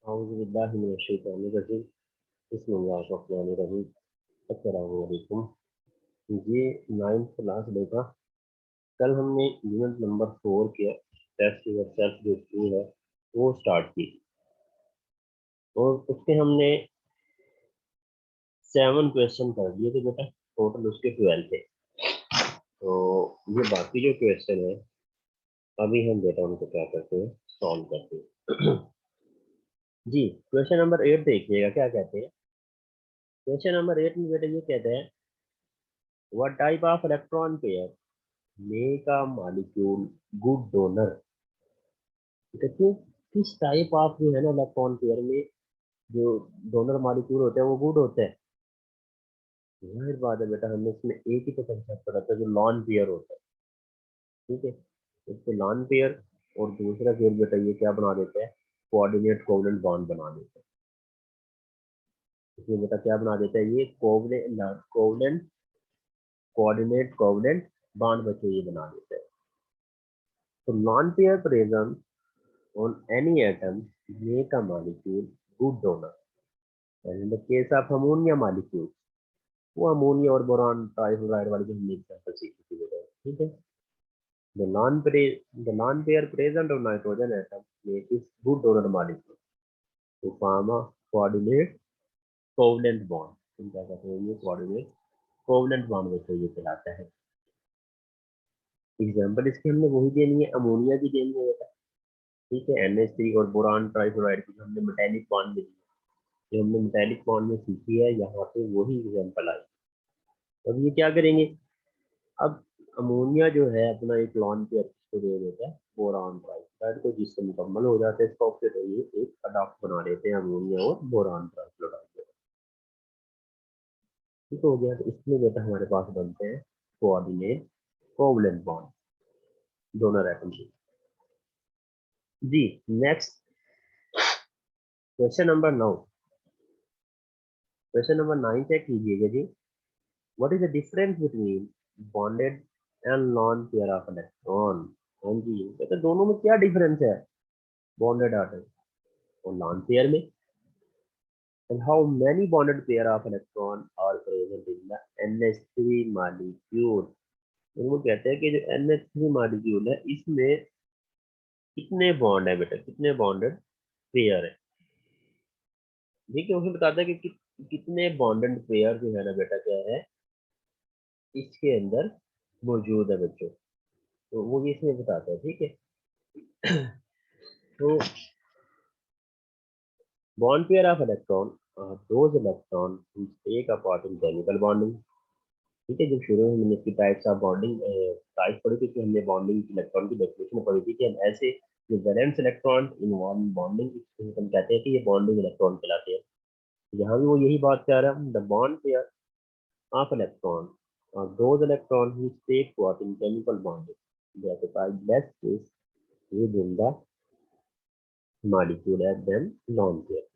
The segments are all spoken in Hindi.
औज़ुबिल्लाहि बिस्मिल्लाहिर्रहमानिर्रहीम। अस्सलामु अलैकुम। ये 9th क्लास देखा। कल हमने यूनिट नंबर 4 के टेस्ट योरसेल्फ जो स्कूल है वो स्टार्ट की और उसके हमने 7 क्वेश्चन कर दिए थे बेटा। टोटल उसके 12 थे। तो ये बाकी जो क्वेश्चन है अभी हम बेटा उनको क्या करते हैं, सॉल्व करते हैं। जी, क्वेश्चन नंबर 8 देखिएगा क्या कहते हैं। क्वेश्चन नंबर 8 में बेटा ये कहते हैं, what type of electron pair make a molecule good donor. देखिए किस टाइप ऑफ जो है ना इलेक्ट्रॉन पेयर में जो डोनर मॉलिक्यूल होते हैं वो गुड होते हैं। जाहिर बात है बेटा, हमने इसमें एक ही तो कंसेप्ट पढ़ा था जो लॉन पेयर होता है। ठीक है, इसको लॉन पेयर और दूसरा पेयर बेटा ये क्या बना देते हैं, कोऑर्डिनेट कोवलेंट बॉन्ड बना देते हैं। इसमें बेटा क्या बना देता है, ये covalent covalent coordinate covalent bond बच्चे ये बना देते हैं। तो lone pair present on any atom make a molecule good donor. And in the case of ammonia molecule, वो अमोनिया और बोरान ट्राइफ्लोराइड वाली जो हमने एग्जांपल सीखी थी बेटा। ठीक है, the non the non pair present of nitrogen atom make is good donor molecule to form a coordinate covalent bond। हम क्या कहते हैं, ये coordinate covalent bond वैसे ये कहलाता है। एग्जांपल इसकी हमने वही देनी है, अमोनिया की देनी है बेटा। ठीक है, NH3 और बोरान ट्राइफ्लोराइड की हमने मेटालिक बॉन्ड में जो हमने मेटालिक बॉन्ड में सीखी है, यहाँ पे वही एग्जाम्पल आई। अब ये क्या करेंगे, अब अमोनिया जो है अपना एक लॉन पेयर को दे देता है बोरान ट्राइफ्लोराइड को, जिससे मुकम्मल हो जाता है इसका ऑक्सीडेट, तो ये एक अडॉप्ट बना देते हैं अमोनिया और बोरान ट्राइफ्लोराइड। ठीक हो गया, तो इसमें बेटा हमारे पास बनते हैं coordinate covalent bond donor atom के। जी, next question number 9। Question number 9 check कीजिएगा जी। What is the difference between bonded and non pair of electron. हाँ जी, कहते दोनों में क्या डिफरेंस है, बॉन्डेड आटम और नॉन पेयर में। And how many bonded pair of electron are present in the NH3 molecule. वो कहते हैं कि जो NH3 मॉलिक्यूल है इसमें कितने बॉन्ड है बेटा, कितने बॉन्डेड पेयर है। देखिए उसमें बताता है कि कितने बॉन्डेड पेयर जो है ना बेटा क्या है इसके अंदर मौजूद है बच्चों। तो वो ये इसमें बताता है। ठीक है, तो bond pair of electron are those electron which take a part in chemical bonding। ठीक है, जब शुरू में हमने इसकी टाइप्स ऑफ बॉन्डिंग टाइप पढ़ी थी तो हमने बॉन्डिंग इलेक्ट्रॉन की डेफिनेशन पढ़ी थी कि हम ऐसे जो वैलेंस इलेक्ट्रॉन इन्वॉल्व बॉन्डिंग हम कहते हैं कि ये बॉन्डिंग इलेक्ट्रॉन कहलाते हैं। यहाँ भी वो यही बात कह रहा है, the bond pair of electron और those electron which take part in chemical bonding they occupy less space within the molecule as than non pair।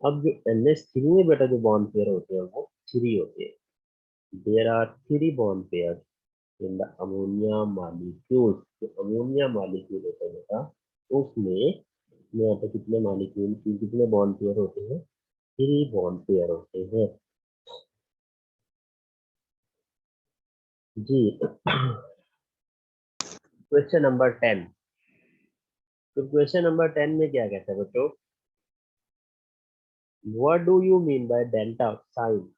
अब जो NH3 में बेटा जो बॉन्ड पेयर होते हैं वो 3 होते हैं। There are 3 bond pair in the ammonia molecule. जो अमोनिया मॉलिक्यूल होता है बेटा उसमें यहाँ पे कितने मॉलिक्यूल की कितने बॉन्ड पेयर होते हैं, 3 बॉन्ड पेयर होते हैं। जी, क्वेश्चन नंबर 10। तो क्वेश्चन नंबर 10 में क्या कहता है बच्चों, what do you mean by delta sign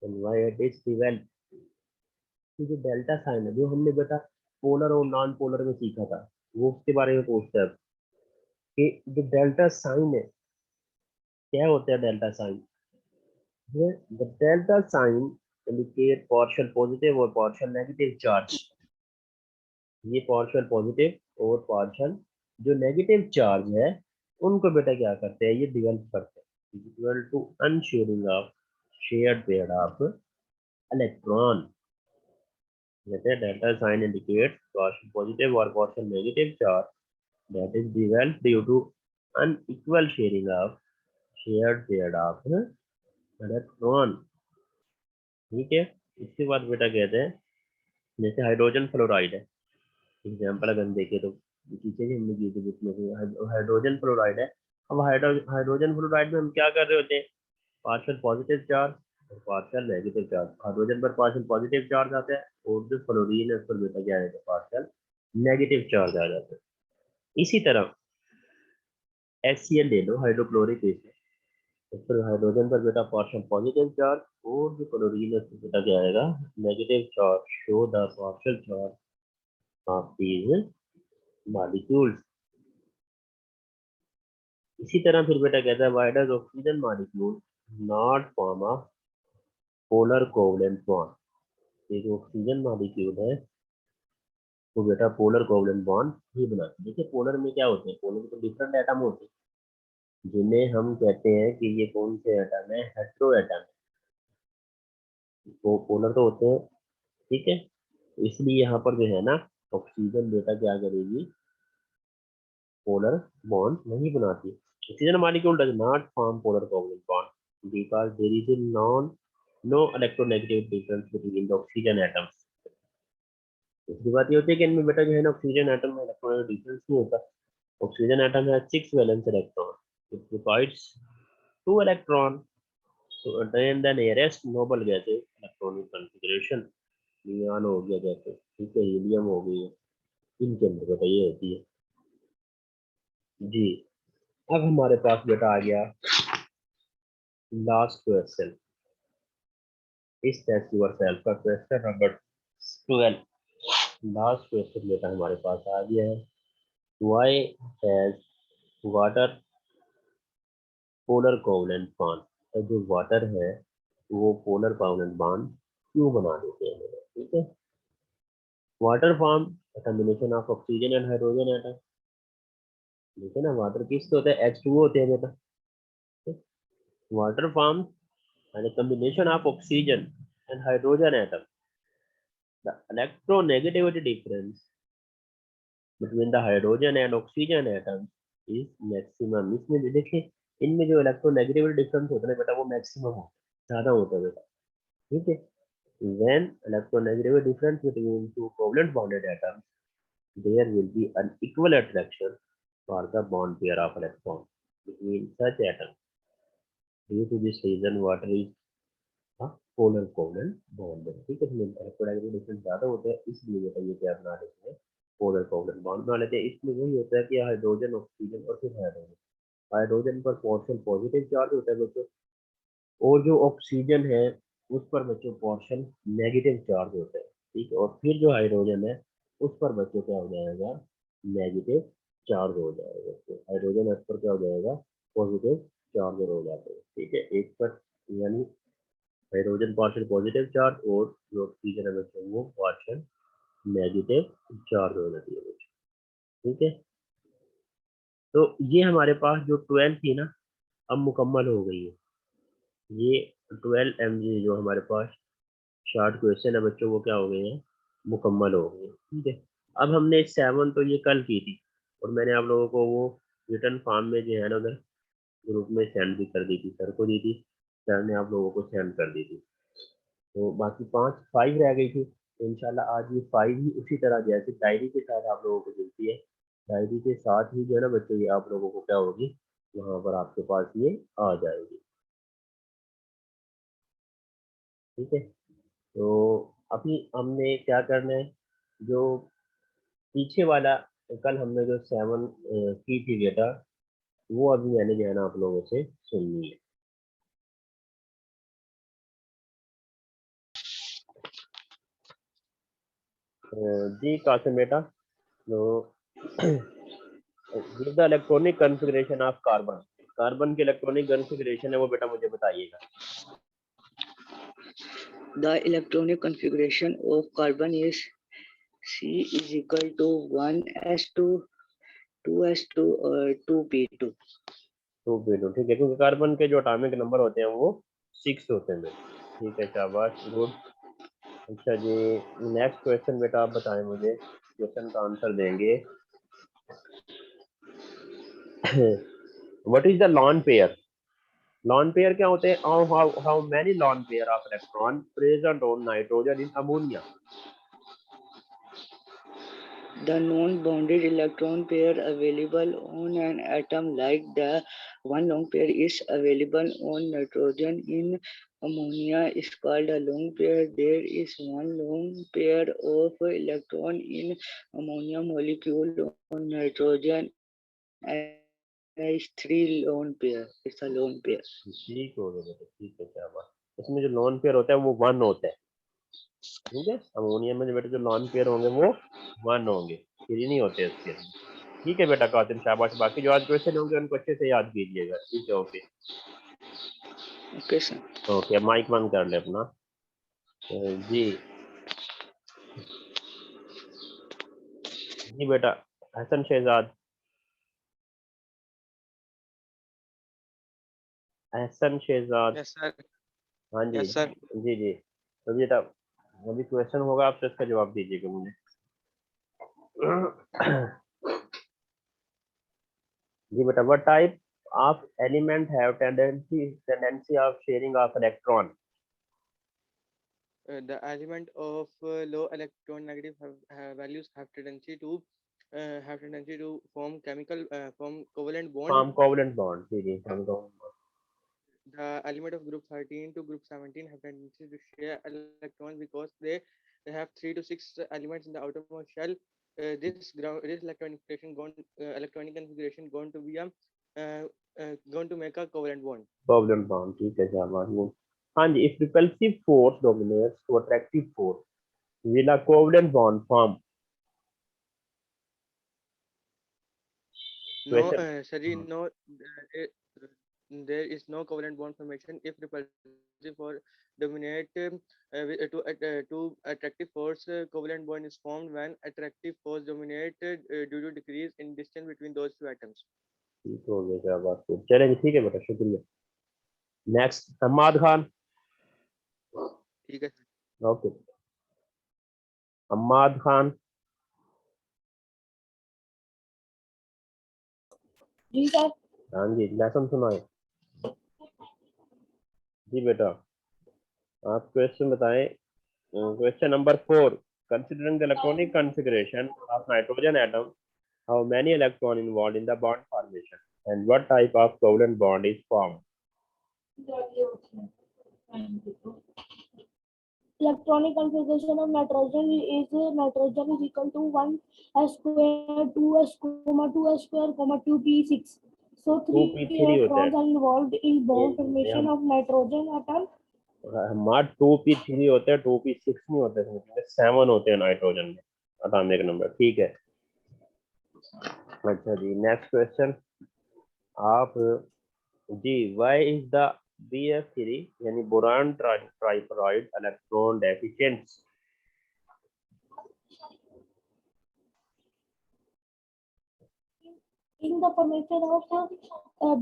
and why it is develop. जो डेल्टा साइन है जो हमने बेटा पोलर और नॉन पोलर में सीखा था वो उसके बारे में पूछता है कि जो डेल्टा साइन है क्या होता है। Delta sign the delta sign indicate partial positive और पार्शियल नेगेटिव चार्ज। ये पार्शियल पॉजिटिव और पार्शियल जो नेगेटिव चार्ज है उनको बेटा क्या करते हैं, ये डिवेल्प करते हैं equal to unsharing of shared pair of electron. कहते हैं delta sign indicate partial positive और partial negative charge that is developed due to unequal sharing of shared pair of electron। ठीक है, इसके बाद बेटा कहते हैं जैसे हाइड्रोजन फ्लोराइड है। एग्जाम्पल अगर हम देखें तो पीछे भी हमने की थी जिसमें हाइड्रोजन फ्लोराइड है अब हाइड्रोजन फ्लोराइड में हम क्या कर रहे होते हैं, पार्शियल पॉजिटिव चार्ज और पार्शियल नेगेटिव चार्ज। हाइड्रोजन पर पार्शियल पॉजिटिव चार्ज आता है और जो फ्लोरीन है उस पर बेटा क्या आएगा, पार्शियल नेगेटिव चार्ज आ जाता है। इसी तरह HCl ले लो, हाइड्रोक्लोरिक एसिड, उस पर हाइड्रोजन पर बेटा पार्शियल पॉजिटिव चार्ज और जो क्लोरीन है उस पर बेटा क्या आएगा, negative charge. Show the partial charge of these molecules. इसी तरह फिर बेटा कहता है why does oxygen molecule not form a polar covalent bond. ये जो ऑक्सीजन मॉलिक्यूल है वो बेटा पोलर कोवलेंट बॉन्ड ही बनाते हैं। देखिए पोलर में क्या होते हैं, पोलर तो डिफरेंट एटम होते हैं जिन्हें हम कहते हैं कि ये कौन से एटम है, हेटेरो एटम। वो पोलर तो होते हैं, ठीक है। तो इसलिए यहाँ पर जो है ना ऑक्सीजन बेटा क्या करेगी, पोलर बॉन्ड नहीं बनाती। Oxygen molecule does not form polar covalent bond because there is no electronegative difference between the oxygen atoms. दूसरी बात ये होती है कि इनमें बेटा जो है ना ऑक्सीजन एटम में इलेक्ट्रोनेगेटिव डिफरेंस नहीं होता। ऑक्सीजन एटम है 6 valence electron, it provides 2 electron to attain the nearest noble gases electronic configuration. Neon हो गया जैसे, ठीक है, हीलियम हो गई है, इनके अंदर बेटा ये होती है जी। अब हमारे पास बेटा आ गया लास्ट क्वेश्चन इस टेस्ट योरसेल्फ का, क्वेश्चन नंबर 12। लास्ट क्वेश्चन बेटा हमारे पास आ गया है, why has water polar covalent bond. तो जो वाटर है वो पोलर कोवलेंट बॉन्ड क्यों बना देते हैं बेटा, ठीक है। Water form combination of oxygen and hydrogen atom. देखिए ना वाटर किससे होता है, H2O होते हैं बेटा। Water form and combination of oxygen and hydrogen atom. The electronegativity difference between the hydrogen and oxygen atom is maximum. इसमें जो देखिए इनमें जो इलेक्ट्रोनेगेटिविटी डिफरेंस होता है बेटा वो मैक्सिमम होता है, ज्यादा होता है बेटा, ठीक है। when electronegativity difference between two covalent bonded atoms there will be an equal attraction for the bond pair of electrons between such atoms. Due to this reason water is a polar covalent bond, ठीक है। इसमें इलेक्ट्रोनेगेटिव डिफरेंस ज्यादा होते हैं इसलिए बेटा ये क्या बना लेते हैं, पोलर कोवलेंट बॉन्ड बना लेते हैं। इसमें वही होता है कि हाइड्रोजन ऑक्सीजन और फिर हाइड्रोजन, हाइड्रोजन पर पोर्शन पॉजिटिव चार्ज होता है बच्चों, और जो ऑक्सीजन है उस पर बच्चों पोर्शन नेगेटिव चार्ज होता है, ठीक है। और फिर जो हाइड्रोजन है उस पर बच्चों क्या हो जाएगा, नेगेटिव चार्ज हो जाएगा। तो हाइड्रोजन उस पर क्या हो जाएगा, पॉजिटिव चार्ज हो जाते हैं, ठीक है। एक पर यानी हाइड्रोजन पार्शियल पॉजिटिव चार्ज और जो ऑक्सीजन है बच्चों वो पार्शियल नेगेटिव चार्ज हो जाती है बच्चों, ठीक है। तो ये हमारे पास जो 12 थी ना अब मुकम्मल हो गई है। ये 12 MG जो हमारे पास शॉर्ट क्वेश्चन है बच्चों वो क्या हो गए हैं, मुकम्मल हो गए, ठीक है। अब हमने 7 तो ये कल की थी और मैंने आप लोगों को वो रिटर्न फॉर्म में जो है ना उधर ग्रुप में सेंड भी कर दी थी, सर को दी थी, सर ने आप लोगों को सेंड कर दी थी। तो बाकी 5 रह गई थी, तो इंशाल्लाह आज ये 5 ही उसी तरह जैसे डायरी के साथ आप लोगों को मिलती है, डायरी के साथ ही जो है ना बच्चों ये आप लोगों को क्या होगी, वहाँ पर आपके पास ये आ जाएगी, ठीक है। तो अभी हमने क्या करना है, जो पीछे वाला कल हमने जो 7 की थी बेटा वो अभी मैंने जो है ना आप लोगों से सुननी है। जी कासिम बेटा, तो give the electronic configuration of carbon. Carbon की इलेक्ट्रॉनिक कॉन्फ़िगरेशन है वो बेटा मुझे बताइएगा। The electronic configuration of carbon is C is equal to 1s2, 2s2 और 2p2। 2p2, ठीक है, क्योंकि कार्बन के जो एटॉमिक नंबर होते हैं वो 6 होते हैं, ठीक है, शाबाश, गुड। अच्छा जी, नेक्स्ट क्वेश्चन बेटा आप बताएं मुझे, क्वेश्चन का आंसर देंगे। What is the lone pair. Lone pair क्या होते हैं, how many lone pair of electron present on nitrogen in ammonia. the non-bonded electron pair available on an atom, like the one lone pair is available on nitrogen in ammonia, is called a lone pair. There is one lone pair of electron in ammonia molecule on nitrogen as three lone pair. It's a lone pair. ठीक हो गया बेटा, ठीक है, क्या बात। इसमें जो लॉन पेयर होता है वो 1 होता है, ठीक है। अमोनिया में जो बेटा जो लॉन पेयर होंगे वो 1 होंगे, 3 नहीं होते इसके। ठीक है बेटा कातिल, शाबाश। बाकी जो आज क्वेश्चन होंगे उनको अच्छे से याद कीजिएगा, ठीक है। Okay okay sir. Okay, mike बंद कर ले अपना। जी जी बेटा, हसन शहजाद, एहसन शहजाद। Yes sir. हाँ जी यस सर। जी जी। तो बेटा अभी क्वेश्चन होगा आपसे, इसका जवाब दीजिएगा मुझे। जी बेटा, what type of element have tendency of sharing of electron? The element of low electron negative values have tendency to form covalent bond. Form covalent bond, जी जी, form covalent bond. The element of group 13 to group 17 have tendency to share electrons because they have 3 to 6 elements in the outermost shell. This electronic configuration going to be going to make a covalent bond. Covalent bond, ठीक है, शाबाश। हाँ जी, if repulsive force dominates to attractive force will a covalent bond form? No, Question. sir, no, there is no covalent bond formation if repulsive or dominate to attractive force. Covalent bond is formed when attractive force dominated due to decrease in distance between those two atoms. ठीक हो गया, क्या बात है। चलेंगे, ठीक है बेटा, शुक्रिया। नेक्स्ट हम्माद खान। ठीक है सर। ओके, हम्माद खान। जी सर। हाँ जी, लेसन सुनाए। जी बेटा, आप क्वेश्चन बताएं। Question number 4, considering the electronic configuration of nitrogen atom, how many electrons involved in the bond formation and what type of covalent bond is formed? Electronic configuration of nitrogen is equal to 1s square 2s comma 2s square comma 2p6. So 3 2p3 होता है। electrons are involved in bond formation of nitrogen atom. हमारा 2p3 होता है, 2p6 नहीं होता है, 7 होते हैं नाइट्रोजन में, एटॉमिक नंबर, ठीक है। अच्छा जी, नेक्स्ट क्वेश्चन आप जी, व्हाई इज द BF3 यानी boron trifluoride electron deficient? In the formation of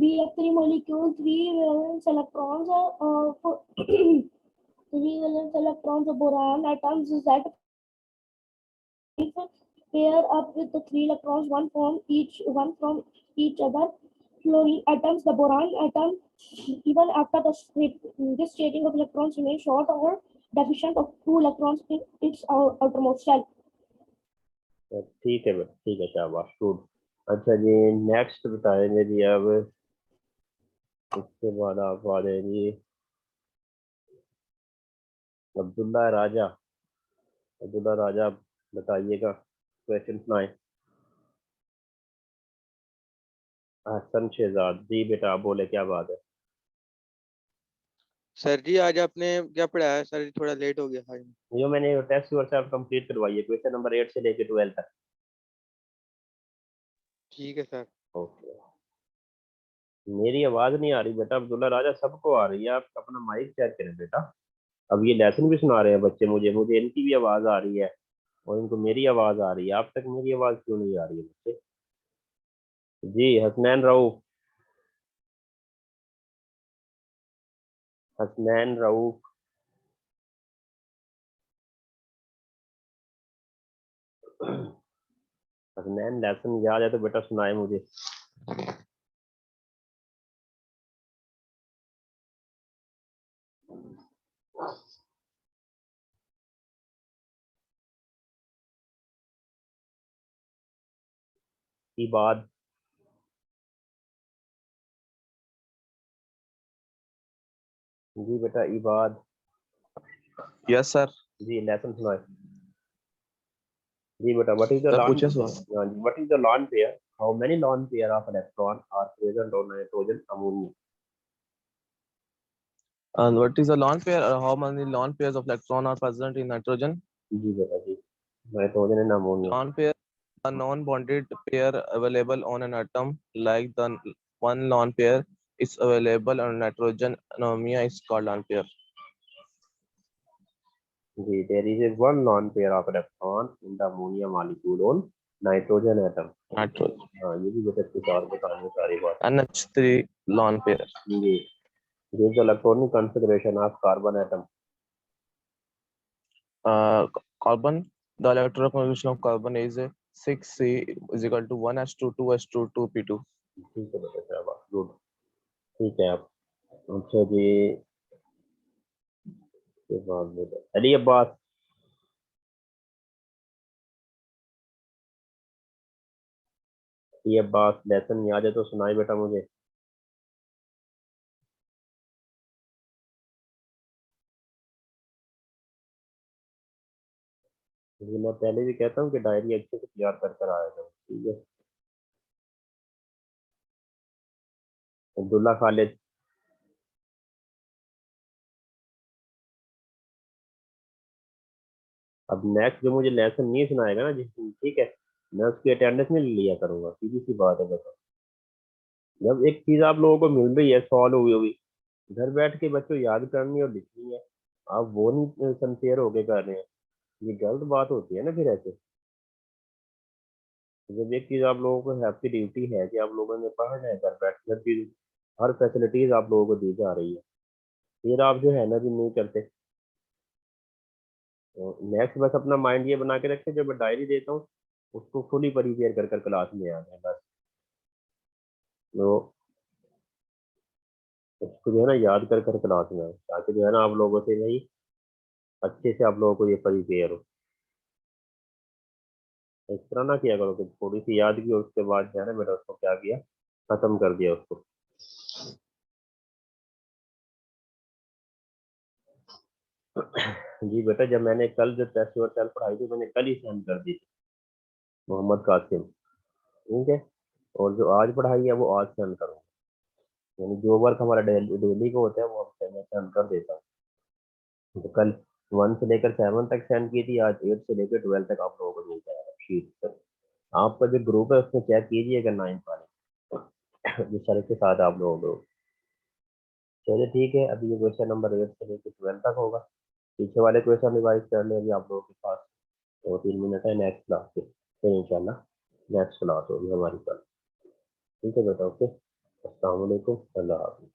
BF3 molecule, 3 valence electrons three valence electrons of boron atoms that pair up with the 3 electrons, one from each other. Fluorine atoms, the boron atom, even after this staging of electrons remain short or deficient of 2 electrons in its outermost shell. ठीक है बेटा, ठीक है, शाबाश, गुड। अच्छा जी, नेक्स्ट बताएंगे जी अब, उसके बाद आप आ जाएंगे अब्दुल्ला राजा। अब्दुल्ला राजा, बताइएगा, क्वेश्चन सुनाए। हसन शहजाद, जी बेटा आप बोले, क्या बात है। सर जी आज आपने क्या पढ़ाया सर जी? थोड़ा लेट हो गया आज। जो मैंने टेस्ट वर्कशॉप कंप्लीट करवाई है, क्वेश्चन नंबर 8 से लेकर 12 तक। ठीक है सर। ओके, मेरी आवाज नहीं आ रही बेटा अब्दुल्ला राजा, सबको आ रही है, आप अपना माइक चेक करें बेटा। अब ये लेसन भी सुना रहे हैं बच्चे मुझे मुझे इनकी भी आवाज आ रही है और इनको मेरी आवाज आ रही है, आप तक मेरी आवाज क्यों नहीं आ रही है बच्चे? जी हसनैन रऊफ, हसनैन रऊफ। हसनैन, लेसन याद है तो बेटा सुनाए मुझे। इबाद, जी बेटा इबाद, Yes, sir. जी लेसन सुनाए। जी बेटा what is the Sir, lone, पूछे सवाल। हाँ जी, what is the lone pair, how many lone pair of electron are present on nitrogen ammonia. And what is the lone pair? How many lone pairs of electron are present in nitrogen? जी बेटा जी, nitrogen and ammonia. Lone pair, a non-bonded pair available on an atom, like the one lone pair is available on nitrogen. Ammonia is called lone pair. जी, there is a one lone pair of electron in the ammonia molecule on nitrogen atom। Nitrogen. हाँ ये भी बेटा कुछ और बताने सारी बात। NH3 lone pair. Ji, this is the electronic configuration of carbon atom। Carbon. The electronic configuration of carbon is 6C is equal to 1s2 2s2 2p2. ठीक है बेटा, क्या बात, गुड, ठीक है आप। अच्छा जी, के बाद बेटा अली अब्बास, ये अब्बास लेसन याद है तो सुनाई बेटा मुझे। जी मैं पहले भी कहता हूँ कि डायरी अच्छे से तैयार कर कर आया था, ठीक है। अब्दुल्ला खालिद, अब नेक्स्ट जो मुझे लेसन नहीं सुनाएगा ना जिस दिन, ठीक है, मैं उसकी अटेंडेंस में लिया करूंगा, सीधी सी बात है बेटा। जब एक चीज आप लोगों को मिल रही है सॉल्व हुई हुई, घर बैठ के बच्चों याद करनी और लिखनी है, आप वो नहीं सिंसियर होके कर रहे हैं, ये गलत बात होती है ना फिर ऐसे। जब एक चीज आप लोगों को हैप्पी ड्यूटी है कि आप लोगों ने पढ़ना है घर बैठ कर, चीज हर फैसिलिटीज आप लोगों को दी जा रही है, फिर आप जो है ना जी नहीं करते। तो नेक्स्ट बस अपना माइंड ये बना के रखें, जब मैं डायरी देता हूँ उसको फुली प्रिपेयर कर कर क्लास में आ जाए बस। तो उसको जो है ना याद कर कर क्लास में आए, ताकि जो है ना आप लोगों से भाई अच्छे से आप लोगों को ये प्रिपेयर हो। इस तरह ना किया करो कि थोड़ी सी याद की और उसके बाद जो है ना बेटा उसको क्या किया, खत्म कर दिया उसको। जी बेटा, जब मैंने कल जो टेस्ट और सेल पढ़ाई थी मैंने कल ही सेंड कर दी थी, मोहम्मद कासिम, ठीक है। और जो आज पढ़ाई है वो आज सेंड करूँगा, यानी जो वर्क हमारा डेली को होता है वो हम मैं सेंड कर देता हूँ। तो कल 1 से लेकर 7 तक सेंड की थी, आज 8 से लेकर 12 तक आप लोगों को मिल जाएगा शीट पर। आपका जो ग्रुप है उसमें चेक कीजिएगा 9 वाले जो सर के साथ आप लोगों को। चलिए ठीक है, अभी ये क्वेश्चन नंबर 8 से लेकर 12 तक होगा, पीछे वाले क्वेश्चन रिवाइज कर लें अभी आप लोगों के पास 2-3 मिनट है नेक्स्ट क्लास के, फिर इंशाल्लाह नेक्स्ट क्लास होगी हमारी कल, ठीक है बेटा, ओके, अस्सलाम वालेकुम, अल्लाह हाफ़िज़।